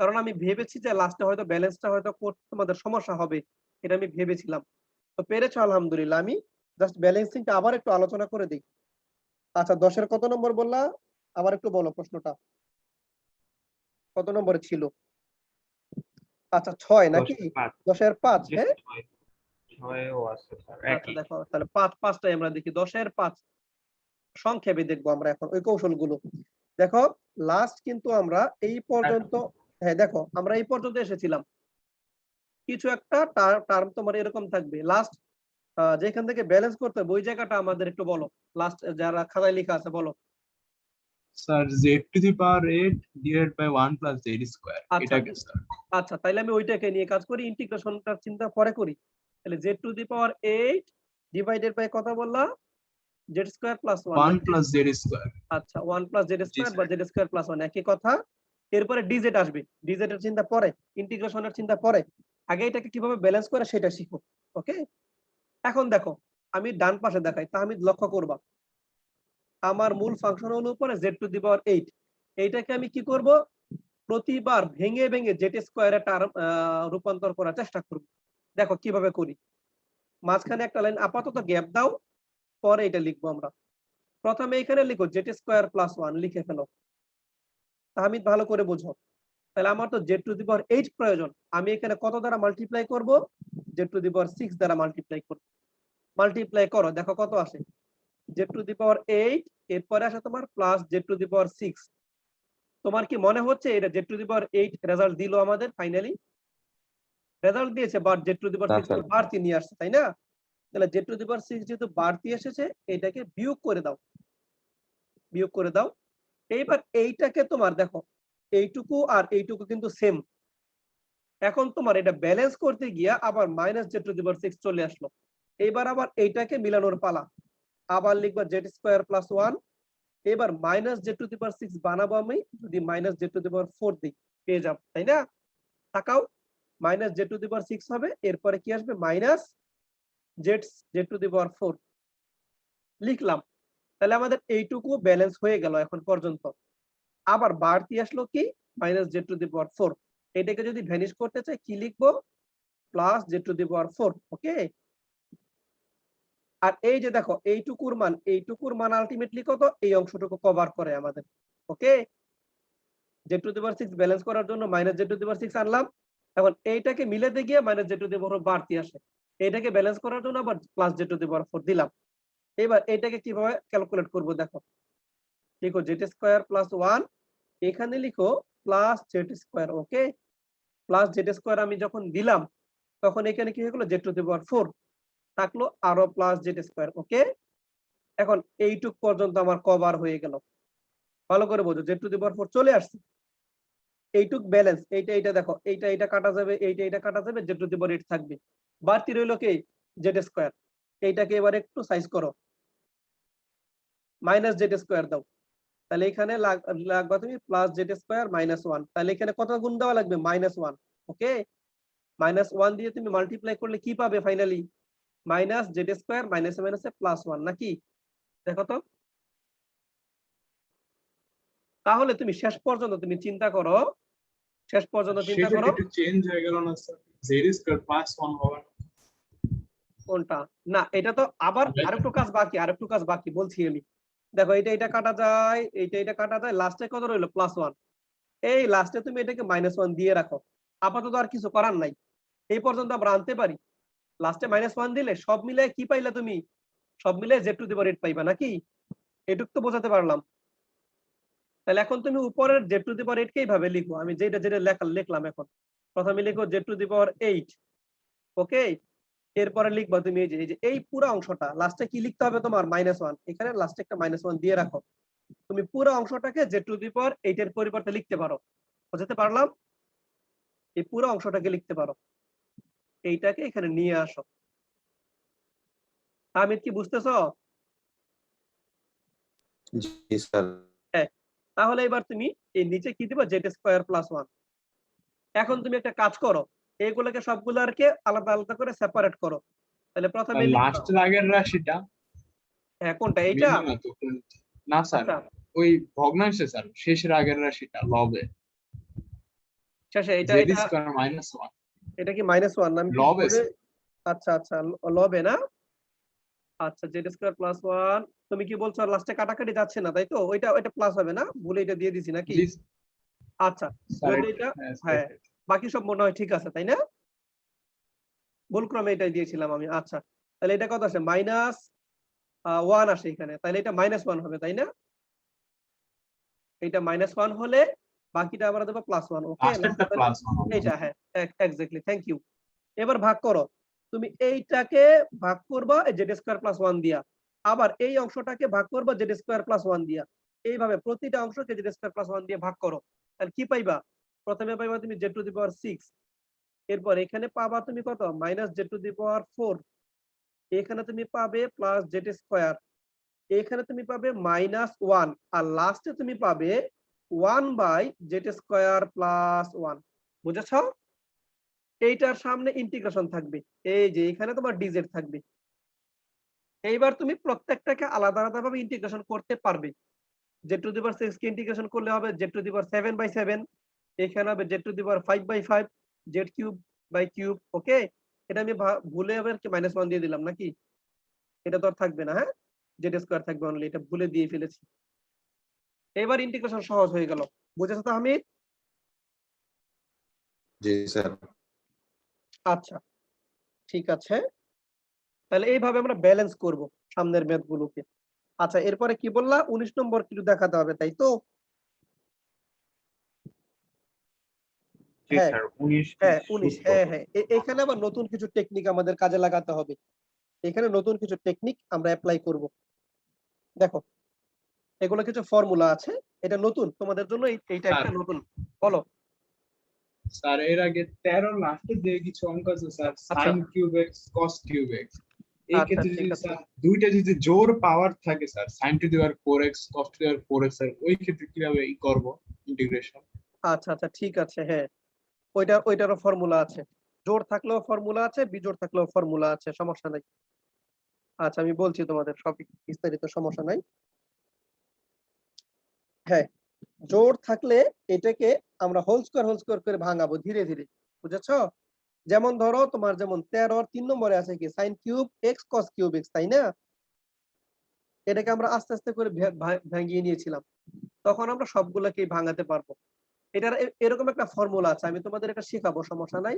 কারণ আমি ভেবেছি যে লাস্টে হয়তো ব্যালেন্সটা হয়তো করতে তোমাদের সমস্যা হবে, এটা আমি ভেবেছিলাম। তো পেরেছো আলহামদুলিল্লাহ। আমি জাস্ট ব্যালেন্সিংটা আবার একটু আলোচনা করে দিই। আচ্ছা, 10-এর কত নম্বর বললা, আবার একটু বলো প্রশ্নটা, কত নম্বরে ছিল? আচ্ছা, 6 নাকি? 10-এর 5। 10-এর 5, হ্যাঁ। 6-ও আছে স্যার আচ্ছা একই। দেখো, তাহলে 5টাই আমরা দেখি। 10-এর 5 সংক্ষেপে দেখবো আমরা এখন ওই কৌশলগুলো। দেখো, লাস্ট কিন্তু আমরা এই পর্যন্ত, হ্যাঁ দেখো আমরা এই পর্যন্ত এসেছিলাম, কিছু একটা টার্ম তোমার এরকম থাকবে, লাস্ট যেখান থেকে ব্যালেন্স করতে হবে ওই জায়গাটা আমাদের একটু বলো, লাস্ট যারা খাতায় লেখা আছে বলো। Sir z⁻8 divided by 1 plus z square, আচ্ছা এটাকে স্যার। আচ্ছা, তাইলে আমি ওইটাকে নিয়ে কাজ করি, ইন্টিগ্রেশনটার চিন্তা পরে করি। তাহলে z⁻8 ডিভাইডেড বাই কত বললা, z স্কয়ার প্লাস 1 1 নাকি? plus z square। আচ্ছা, 1 প্লাস জেড জি স্কয়ার বা স্যার। জেড স্কয়ার প্লাস 1 একই কথা। এরপরে ডিজেড আসবে, ডিজেড এর চিন্তা পরে, ইন্টিগ্রেশনের চিন্তা পরে, আগে এটাকে কিভাবে ব্যালেন্স করে সেটা শিখো। ওকে, এখন দেখো আমি ডান পাশে দেখাই, তা আমি লক্ষ্য করবা আমার মূল ফাংশন হলো উপরে z⁻8, এইটাকে আমি কি করব, প্রতিবার ভেঙে ভেঙে জেড স্কয়ারে রূপান্তর করার চেষ্টা করব। দেখো কিভাবে করি, মাঝখানে একটা লাইন আপাতত গ্যাপ দাও, পরে এটা লিখবো আমরা। প্রথমে এখানে লিখো জেড স্কয়ার প্লাস 1 লিখে ফেলো, তাহমিদ ভালো করে বোঝো। তাহলে আমার তো z⁻8 প্রয়োজন, আমি এখানে কত দ্বারা মাল্টিপ্লাই করব, z⁻6 দ্বারা মাল্টিপ্লাই করব। মাল্টিপ্লাই করো, দেখো কত আসে, z⁻8 এরপরে আসে তোমার প্লাস z⁻6। তোমার কি মনে হচ্ছে এটা z⁻8 রেজাল্ট দিল আমাদের? ফাইনালি রেজাল্ট দিয়েছে, বাট না z⁻6 স্যার। তো বাড়তি নিয়ে আসছে, তাই না? তাহলে z⁻6 যেহেতু বাড়তি এসেছে, এটাকে বিয়োগ করে দাও, বিয়োগ করে দাও। এইবার এইটাকে তোমার দেখো, এইটুকু আর এইটুকু কিন্তু সেম, এখন তোমার এটা ব্যালেন্স করতে গিয়া আবার মাইনাস z⁻6 চলে আসলো। এবার আবার এইটাকে মিলানোর পালা, আবার লিখবা জেড স্কয়ার প্লাস 1, এবার মাইনাস z⁻6 বানাবো আমি, যদি মাইনাস z⁻4 দিই পেয়ে যাব, তাই না? তাকাও, মাইনাস z⁻6 হবে, এরপরে কি আসবে, মাইনাস z⁻4 লিখলাম। তাহলে আমাদের এইটুকু ব্যালেন্স হয়ে গেল এখন পর্যন্ত। আবার বাড়তি আসলো কি, মাইনাস z⁻4, এটাকে যদি ভ্যানিশ করতে চাই কি লিখবো, প্লাস z⁻4। ওকে, আর এই যে দেখো এইটুকুর মান আলটিমেটলি কত, এই অংশটুকু কভার করে আমাদের। Okay, Z to the power 6 balance করার জন্য minus Z to the power 6 আনলাম। এখন এইটাকে মিলাতে গিয়ে minus Z to the power বাড়তি আসে, এইটাকে ব্যালেন্স করার জন্য আবার plus Z to the power 4 দিলাম। এবার এইটাকে কিভাবে ক্যালকুলেট করব দেখো, লিখো জেড স্কয়ার প্লাস 1, এখানে লিখো প্লাস জেড স্কয়ার। ওকে, প্লাস জেড স্কয়ার আমি যখন দিলাম তখন এখানে কি হয়ে গেল জেড টু দি পাওয়ার 4 থাকলো, আরো প্লাস জেড স্কয়ার। ওকে, এখন এইটুক পর্যন্ত আমার কভার হয়ে গেল। ভালো করে বোঝো, জেড টু দি পাওয়ার 4 চলে আসছে, এইটুক ব্যালেন্স। এইটা দেখো, এইটা কাটা যাবে, এইটা কাটা যাবে, জেড টু দি পাওয়ার 8 থাকবে। বাড়তি রইল কি জেড স্কয়ার। এইটাকে এবার একটু সাইজ করো, মাইনাস জেড স্কয়ার দাও, তাহলে এখানে লাগবে তুমি প্লাস জেড স্কয়ার মাইনাস 1, তাহলে এখানে কত গুণ দেওয়া লাগবে -1। ওকে, -1 দিয়ে তুমি মাল্টিপ্লাই করলে কি পাবে ফাইনালি, মাইনাস জেড স্কয়ার মাইনাসে মাইনাসে প্লাস 1 নাকি? দেখো তো, তাহলে তুমি শেষ পর্যন্ত তুমি চিন্তা করো, শেষ পর্যন্ত চিন্তা সেটা করো একটু চেঞ্জ হয়ে গেল না স্যার, জেড স্কয়ার প্লাস 1 হবে না? কোনটা। না, এটা তো আবার আরেকটু কাজ বাকি, আরেকটু কাজ বাকি বলছি আমি। দেখো এটা কাটা যায়, এটা কাটা যায়, লাস্টে কত রইলো +1। এই লাস্টে তুমি এটাকে -1 দিয়ে রাখো, আপাতত আর কিছু করার নাই, এই পর্যন্ত আমরা আনতে পারি। লাস্টে -1 দিলে সব মিলে কি পাইলা তুমি, সব মিলে জেড টু দি পাওয়ার 8 পাইবা নাকি? এটুক তো বোঝাতে পারলাম। তাহলে এখন তুমি উপরের জেড টু দি পাওয়ার 8 কে এইভাবে লিখো, আমি যেটা যেটা লিখলাম। এখন প্রথমে লিখো জেড টু দি পাওয়ার 8। ওকে, এরপরে লিখবা তুমি এই পুরো অংশটা, লাস্টে কি লিখতে হবে তোমার -1, এখানে লাস্টে একটা -1 দিয়ে রাখো। তুমি পুরো অংশটাকে জেড টু দি পাওয়ার 8 এর পরিবর্তে লিখতে পারো। বুঝতে পারলাম? এই পুরো অংশটাকে লিখতে পারো, এইটাকে এখানে নিয়ে আসো। আমির কি বুঝতেছো? জি স্যার। হ্যাঁ, তাহলে এবার তুমি এই নিচে কি দিবা, জেড স্কয়ার প্লাস 1। এখন তুমি একটা কাজ করো, এইগুলোকে সবগুলোকে আলাদা আলাদা করে সেপারেট করো। তাহলে প্রথমে লিখবা, লাস্টের আগের রাশিটা হ্যাঁ কোনটা, এইটা? মিললো না তো? না স্যার, আচ্ছা, ওই ভগ্নাংশে স্যার, শেষের আগের রাশিটা লবে, শেষে এটা জেড এটা স্কয়ার -1। এটা কি -1 আমি কি লবে ভুলে? আচ্ছা আচ্ছা, লবে না? আচ্ছা, জেড স্কয়ার প্লাস 1, তুমি কি বলছো লাস্টে কাটাকাটি যাচ্ছে না তাই তো? ওইটা প্লাস হবে না, ভুলে এটা দিয়ে দিছি নাকি? জি আচ্ছা, স্যার। যদি এটা, হ্যাঁ বাকি সব মনে হয় ঠিক আছে তাই না? ভুল ক্রমে এটাই দিয়েছিলাম আমি। আচ্ছা, তাহলে এটা কত আসে, -1 আসে এখানে, তাহলে এটা -1 হবে তাই না? এটা -1 হলে বাকিটা আমরা দেবো +1। ওকে, লাস্টেরটা প্লাস 1 হবে। এইটা, হ্যাঁ এক্স্যাক্টলি, থ্যাংক ইউ। এবার ভাগ করো, তুমি এইটাকে ভাগ করবা জেড স্কয়ার প্লাস 1 দিয়া, আবার এই অংশটাকে ভাগ করবা জেড স্কয়ার প্লাস 1 দিয়া, এইভাবে প্রতিটা অংশকে জেড স্কয়ার প্লাস 1 দিয়ে ভাগ করো। তাহলে কি পাইবা, প্রথমে পাইবা তুমি জেড টু দি পাওয়ার 6, এরপর এখানে পাবা তুমি কত, minus Z to the power 4, এখানে তুমি পাবে প্লাস জেড স্কয়ার, এখানে তুমি পাবে -1, আর লাস্টে তুমি পাবে 1/জেড স্কয়ার প্লাস 1। বুঝেছো? এইটার সামনে ইন্টিগ্রেশন থাকবে, এই যে এখানে তোমার ডিজেড থাকবে। এইবার তুমি প্রত্যেকটাকে আলাদা আলাদা ভাবে ইন্টিগ্রেশন করতে পারবে। জেড টু দি পাওয়ার 6 কে ইন্টিগ্রেশন করলে হবে জেড টু দি পাওয়ার 7/7, এখানে হবে Z to the power 5/5, Z cube by cube. Okay, এটা আমি ভুলে আবার কি -1 দিয়ে দিলাম নাকি? এটা তো আর থাকবে না, হ্যাঁ জেড স্কয়ার থাকবে অনলি, এটা ভুলে দিয়ে ফেলেছি। এবার ইন্টিগ্রেশন সহজ হয়ে গেল। বুঝেছো তো হামিদ? জি স্যার। আচ্ছা, ঠিক আছে, তাহলে এইভাবে আমরা ব্যালেন্স করব সামনের ম্যাথ গুলোকে। আচ্ছা, এরপরে কি বললা, 19 নম্বর কিছু দেখাতে হবে তাই তো? জি হ্যাঁ স্যার, 19 হ্যাঁ 19, সূত্র। হ্যাঁ হ্যাঁ, এখানে আবার নতুন কিছু টেকনিক আমাদের কাজে লাগাতে হবে। এখানে নতুন কিছু টেকনিক আমরা অ্যাপ্লাই করব। দেখো, এগুলো কিছু ফর্মুলা আছে, এটা নতুন তোমাদের জন্য, এইটা স্যার, একটা নতুন। বলো। স্যার এর আগে 13 লাস্টে যে কিছু অঙ্ক আছে sir, sin cube x cos cube x, এই আচ্ছা, ক্ষেত্রে ঠিক যদি আছে। স্যার দুইটা যদি জোড় পাওয়ার থাকে sir, sin two the power 4x cos two the power 4x, sir ওই ক্ষেত্রে কিভাবে করব ইন্টিগ্রেশন? আচ্ছা আচ্ছা, ঠিক আছে, হ্যাঁ ওইটারও ফর্মুলা আছে, জোড় থাকলেও ফর্মুলা আছে, বিজোড় থাকলেও ফর্মুলা আছে, সমস্যা নাই। আচ্ছা, আমি বলছি তোমাদের সব বিস্তারিত, সমস্যা নাই। হ্যাঁ, জোড় থাকলে এটাকে আমরা হোল স্কয়ার করে ভাঙাবো ধীরে ধীরে। বুঝেছো? যেমন ধরো তোমার যেমন 13 3 নম্বরে আছে কি sin cube x cos cube x, তাই না? এটাকে আমরা আস্তে আস্তে করে ভাঙিয়ে নিয়েছিলাম, তখন আমরা সবগুলোকেই ভাঙাতে পারবো। এটার এরকম একটা ফর্মুলা আছে, আমি তোমাদের এটা শেখাবো, সমস্যা নাই।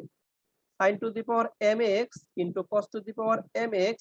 sin two the power mx into cos two the power mx